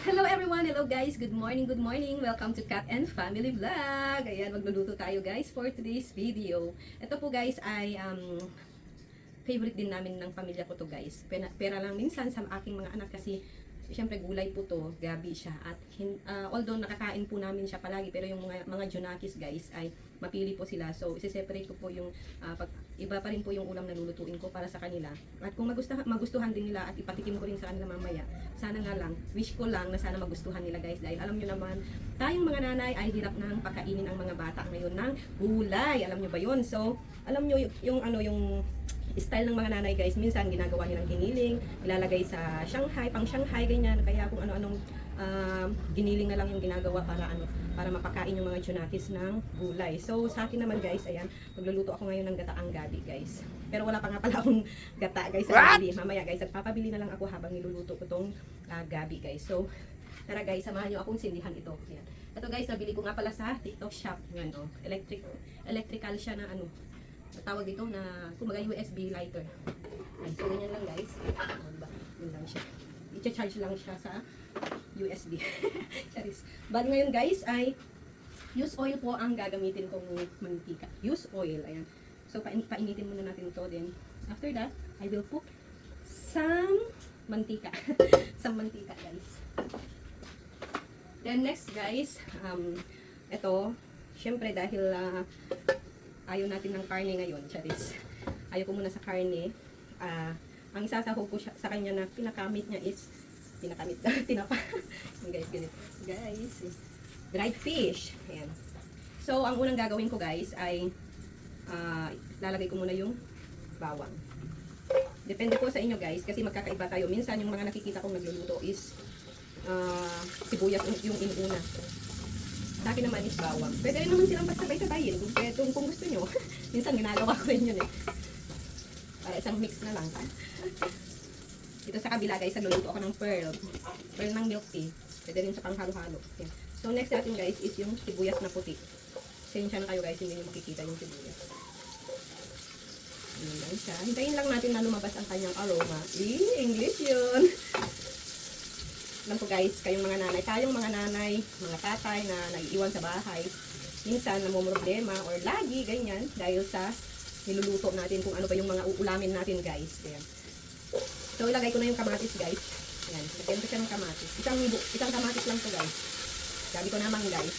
Hello everyone! Hello guys! Good morning! Good morning! Welcome to Cat and Family Vlog! Ayan, magluluto tayo guys for today's video. Ito po guys ay favorite din namin ng pamilya ko to guys. Pera lang minsan sa aking mga anak kasi siyempre gulay po to, gabi siya. At although nakakain po namin siya palagi, pero yung mga junakis guys ay mapili po sila. So isi-separate ko po yung iba pa rin po yung ulam na lulutuin ko para sa kanila. At kung magustuhan din nila at ipatikim ko rin sa kanila mamaya, sana nga lang, wish ko lang na sana magustuhan nila guys. Dahil alam nyo naman, tayong mga nanay ay hirap nang pakainin ang mga bata ngayon ng gulay. Alam nyo ba yun? So, alam nyo yung style ng mga nanay guys, minsan ginagawa nilang giniling, ilalagay sa Shanghai, pang Shanghai, ganyan. Kaya kung ano-anong giniling na lang yung ginagawa para mapakain yung mga junakis ng gulay. So sa akin naman guys, ayan, magluluto ako ngayon ng gataang gabi guys. Pero wala pa nga pala akong gata guys sa gabi. Mamaya guys, nagpapabili na lang ako habang niluluto ko tong gabi guys. So tara guys, samahan niyo akong sindihan ito. Ayan. Ito guys, nabili ko nga pala sa TikTok shop. Yan, oh. Electrical siya na tawag dito na kumbaga USB lighter. Ay, so ganyan lang guys. Diba? Yun lang siya. I-charge lang siya sa USB. Charis. But ngayon guys ay use oil po ang gagamitin kong mantika. Use oil. Ayan. So painitin muna natin to. Then after that, I will put some mantika. Some mantika guys. Then next guys, ito, syempre dahil ayaw natin ng karne ngayon, charis. Ayaw ko muna sa karne. Ang isasahog ko sa kanya na pinakamit niya is tinapa. Guys, ganito. Guys, dried fish. Ayan. So, ang unang gagawin ko guys ay lalagay ko muna yung bawang. Depende po sa inyo guys kasi magkakaiba tayo. Minsan yung mga nakikita kong nagluluto is sibuyas yung inuna. Sa akin naman is bawang. Pwede rin naman silang pagsabay-sabayin kung gusto nyo. Minsan ginagawa ko rin yun eh. Para isang mix na lang. Dito sa kabila guys, nagluluto ako ng pearl. Pearl ng milk tea. Pwede rin sa panghalo-halo. Yan. So next natin guys is yung sibuyas na puti. Sensya na kayo guys, hindi nyo makikita yung sibuyas. Yan lang siya. Hintayin lang natin na lumabas ang kanyang aroma. English yun! Alam ko guys, kayong mga nanay, tayong mga nanay, mga tatay na nag-iwan sa bahay, minsan namumroblema or lagi, ganyan, dahil sa niluluto natin kung ano pa yung mga uulamin natin guys. Ayan. So ilagay ko na yung kamatis guys. Ayan, lagyan ko siya ng kamatis. Isang kamatis lang to guys. Sabi ko naman guys,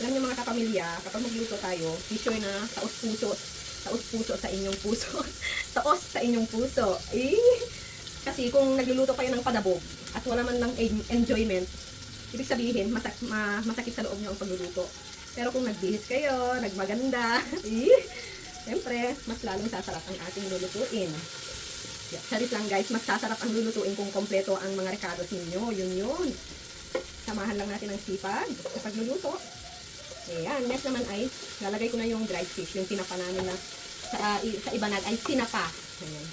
alam niyo mga kapamilya, kapag magluto tayo, be sure na taos-puso sa inyong puso. Taos sa inyong puso. Kasi kung nagluluto kayo ng padabog at wala man lang enjoyment, ibig sabihin, masakit sa loob nyo ang pagluluto. Pero kung nagbihis kayo, nagmaganda, siyempre, mas lalong sasarap ang ating lulutuin. Sarit lang guys, mas sasarap ang lulutuin kung kompleto ang mga recados ninyo. Yun. Samahan lang natin ang sipag sa pagluluto. Ayan, next naman ay, lalagay ko na yung dried fish, yung tinapa namin na sa ibanag ay sinapa. Ayan.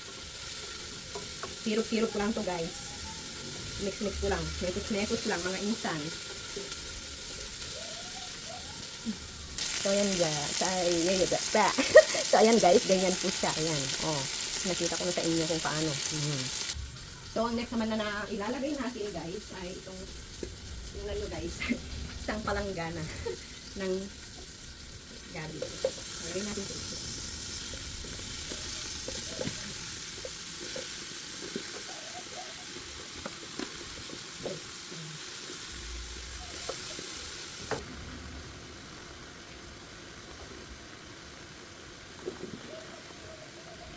Hirap-hirap ko lang to guys. Mix-mix ko lang. Mekus-mekus lang, mga insan. So, ayan guys. So, ayan guys, ganyan po siya. Ayan. Oh, nakita ko na sa inyo kung paano. So, ang next naman na ilalagay natin guys ay itong, tingnan nyo guys, isang palanggana ng gabi. Lagay natin ito.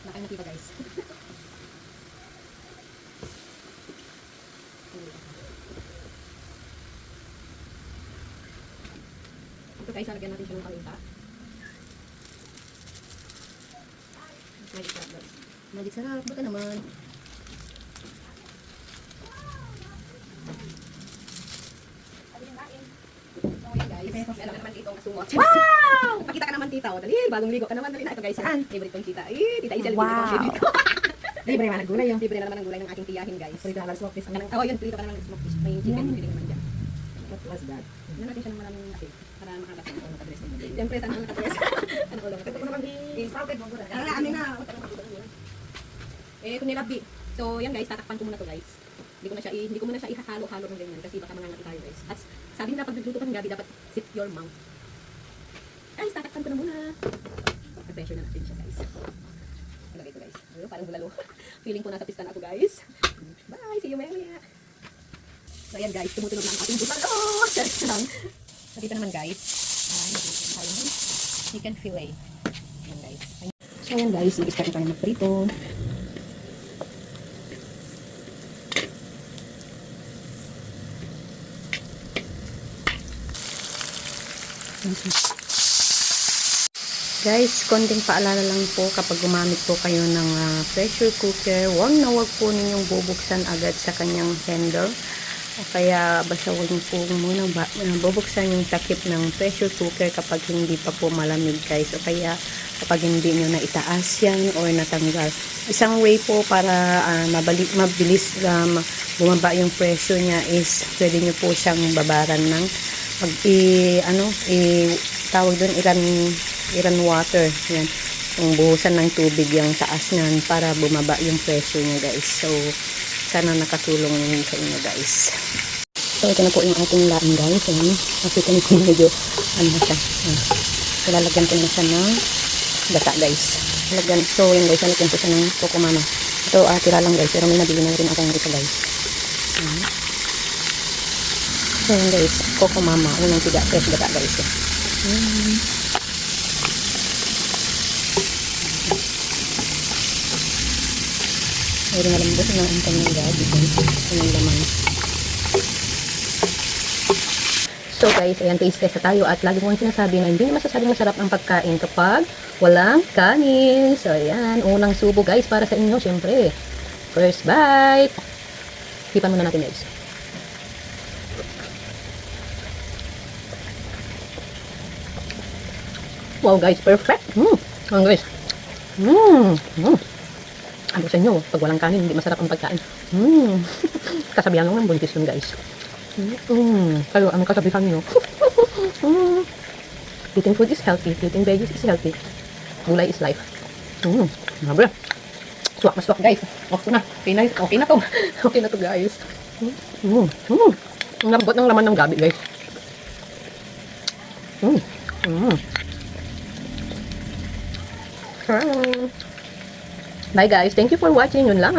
Nakangiti ba guys? Ito guys, lagyan natin siya ng paminta. Magic sarap guys. Magic sarap, baka naman. Meron naman dito ang kasumot. Wow! Pakita ka naman tita. O, dali, bagong ligo ka naman. Dali na ito guys. Saan? Favorite kong tita. Tita Isel. Wow! Libre naman ang gulay yung. Libre na naman ang gulay ng ating tiyahin guys. Prito na lang smoke fish. Yun. Prito ka naman ng smoke fish. May chicken. Pili naman dyan. What was that? Yan natin siya ng maraming natin. Para makakasama ko nakadress mo. Siyempre, saan ang nakadress? Ano ko lang Ito ko naman i-sprouted mo gulay. Amin na. Ito nilabi. So, yan guys. Tatakpan ko muna to guys. Hindi ko muna siya ihahalo-halo ng ganyan kasi baka mangangati tayo guys. At sabi nila pag nagluto ka ng gabi dapat sit your mouth. Guys, tatakpan ko na muna. I-pressure na natin siya guys. Ilagay ko guys. Ayun, parang bulalo. Feeling ko nasa pista na ako guys. Bye! See you maya. So ayan guys, tumutunog na ang ating bulalo. Nakita naman guys. Chicken fillet. Ayan guys. So ayan guys, mag-start na tayo magprito. Guys, konting paalala lang po kapag gumamit po kayo ng pressure cooker, huwag na huwag po ninyong bubuksan agad sa kanyang handle. O kaya basta huwag niyo po muna bubuksan yung takip ng pressure cooker kapag hindi pa po malamig guys. O kaya kapag hindi nyo na itaas yan or natanggal. Isang way po para mabilis bumaba yung pressure niya is pwede nyo po siyang babaran ng tawag doon Iran water. Yan. Yung buhusan ng tubig yung taas niyan para bumaba yung pressure niya guys. So, sana nakatulong yun sa inyo guys. So, ito na po yung ating laing guys. Ayan. Nakita niyo kung medyo na siya. So, lalagyan ko na siya ng gata guys. So, yun guys. Lalagyan ko siya ng Coco Mama. Ito, tira lang guys. Pero may nabili na rin ako ng isa guys. Ayan. So, yun guys. Coco Mama. Unang tiga. Fresh gata guys. Mayroon na lambot na ang kanyang gabi kanyang laman. So guys, ayan, taste test na tayo at lagi ko sinasabi na hindi masasabing masarap ang pagkain kapag walang kanin. So ayan, unang subo guys para sa inyo syempre. First bite. Hipan muna natin guys. Wow guys, perfect. Ayan guys. Ano sa inyo, pag walang kanin, hindi masarap ang pagkain. Kasabihan lang ng buntis yun, guys. Kayo, anong kasabihan nyo? Eating food is healthy. Eating veggies is healthy. Gulay is life. Mabre. Swak na swak, guys. Okay na. Okay na to. Okay na to, guys. Ang lambot ng laman ng gabi, guys. Bye guys. Thank you for watching. Yun lang.